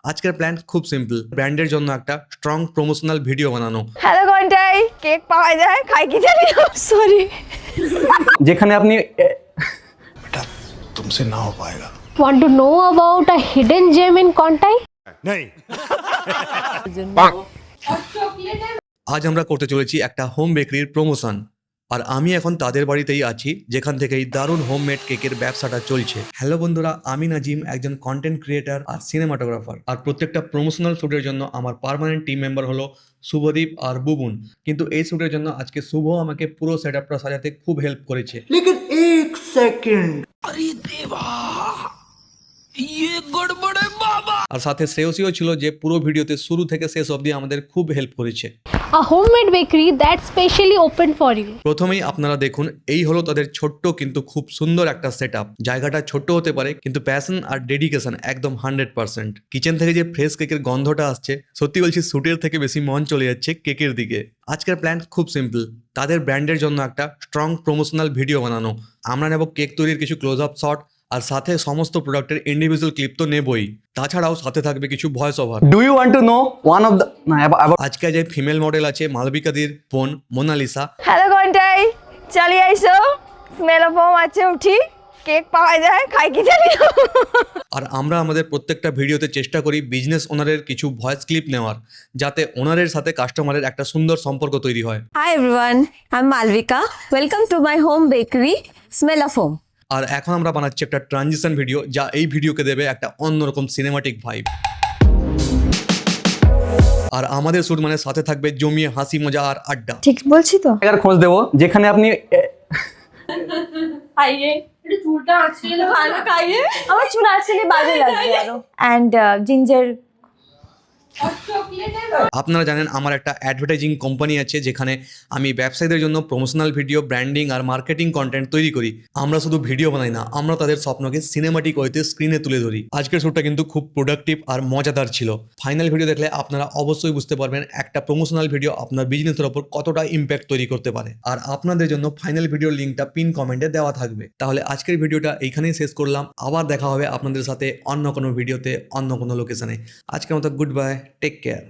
আজকের প্ল্যান খুব সিম্পল, ব্র্যান্ডের জন্য একটা স্ট্রং প্রমোশনাল ভিডিও বানানো। হ্যালো কন্টাই, কেক পাওয়া যায়, খাই কি জানি না, সরি। যেখানে আপনি बेटा तुमसे ना हो पाएगा। Want to know about a hidden gem in Kontai? नहीं আজ আমরা করতে চলেছি একটা হোম বেকারির প্রমোশন, আর আমি এখন তাদের বাড়িতেই আছি যেখান থেকে এই দারুণ হোমমেড কেকের ব্যবসাটা চলছে। হ্যালো বন্ধুরা, আমি নাজিম, একজন কন্টেন্ট ক্রিয়েটার আর সিনেমাটোগ্রাফার। আর প্রত্যেকটা প্রমোশনাল শ্যুটের জন্য আমার পার্মানেন্ট টিম মেম্বার হলো শুভদীপ আর বুবুন। কিন্তু এই শ্যুটের জন্য আজকে শুভ আমাকে পুরো সেটআপটা সাজাতে খুব হেল্প করেছে। लेकिन एक सेकंड আর সাথে শ্রেয়সীও ছিল, যে পুরো ভিডিওতে শুরু থেকে শেষ অবধি আমাদের খুব হেল্প করেছে। A homemade bakery that's specially opened for you. প্রথমেই আপনারা দেখুন, এই হলো তাদের ছোট্ট কিন্তু খুব সুন্দর একটা সেটআপ। জায়গাটা ছোট্ট হতে পারে কিন্তু প্যাশন আর ডেডিকেশন একদম 100%। কিচেন থেকে যে ফ্রেশ কেকের গন্ধটা আসছে, সত্যি বলছি শুটের থেকে বেশি মন চলে যাচ্ছে কেকের দিকে। আজকের প্ল্যান খুব সিম্পল, তাদের ব্র্যান্ডের জন্য একটা স্ট্রং প্রমোশনাল ভিডিও বানানো। আমরা নেব কেক তৈরির কিছু ক্লোজ আপ শট, আর সাথে সমস্ত প্রোডাক্টের ইন্ডিভিজুয়াল ক্লিপ তো নেবই, তাছাড়াও সাথে থাকবে কিছু voice over. Do you want to know one of the আজকে যে ফিমেল মডেল আছে মালবিকাদির বোন মোনালিসা, হ্যালো কন্টাই, চলে আইসো, স্মেল অফ হোম আছে, উঠি, কেক পাওয়া যায়, খাই কি জানি না। আর আমরা আমাদের প্রত্যেকটা ভিডিওতে চেষ্টা করি বিজনেস ওনারের কিছু ভয়েস ক্লিপ নেওয়ার, যাতে ওনারের সাথে কাস্টমারের একটা সুন্দর সম্পর্ক তৈরি হয়। Hi everyone, I'm Malvika. Welcome to my home bakery, Smell of Home. আর এখন আমরা বানাচ্ছি একটা ট্রানজিশন ভিডিও, যা এই ভিডিওকে দেবে একটা অন্যরকম সিনেমাটিক ভাইব। আর আমাদের শুট মানে সাথে থাকবে জমিয়ে হাসি মজা আর আড্ডা। ঠিক বলছি তো? জায়গার খোঁজ দেবো যেখানে আপনি খাইয়ে একটু চুলটা আঁচড়ে ভালো খাইয়ে, আমার চুল আঁচড়ে বাজে লাগবে আরো। And ginger. আপনারা জানেন আমার একটা অ্যাডভার্টাইজিং কোম্পানি আছে, যেখানে আমি ব্যবসায়ীদের জন্য প্রমোশনাল ভিডিও, ব্র্যান্ডিং আর মার্কেটিং কন্টেন্ট তৈরি করি। আমরা শুধু ভিডিও বানাই না, আমরা তাদের স্বপ্নকে সিনেমাটিক ওয়েতে স্ক্রিনে তুলে ধরি। আজকের শ্যুটটা কিন্তু খুব প্রোডাক্টিভ আর মজাদার ছিল। ফাইনাল ভিডিও দেখলে আপনারা অবশ্যই বুঝতে পারবেন একটা প্রমোশনাল ভিডিও আপনার বিজনেসের ওপর কতটা ইম্প্যাক্ট তৈরি করতে পারে। আর আপনাদের জন্য ফাইনাল ভিডিওর লিঙ্কটা পিন কমেন্টে দেওয়া থাকবে। তাহলে আজকের ভিডিওটা এইখানেই শেষ করলাম, আবার দেখা হবে আপনাদের সাথে অন্য কোনো ভিডিওতে, অন্য কোনো লোকেশনে। আজকের মতো গুড বাই, টেক কেয়ার।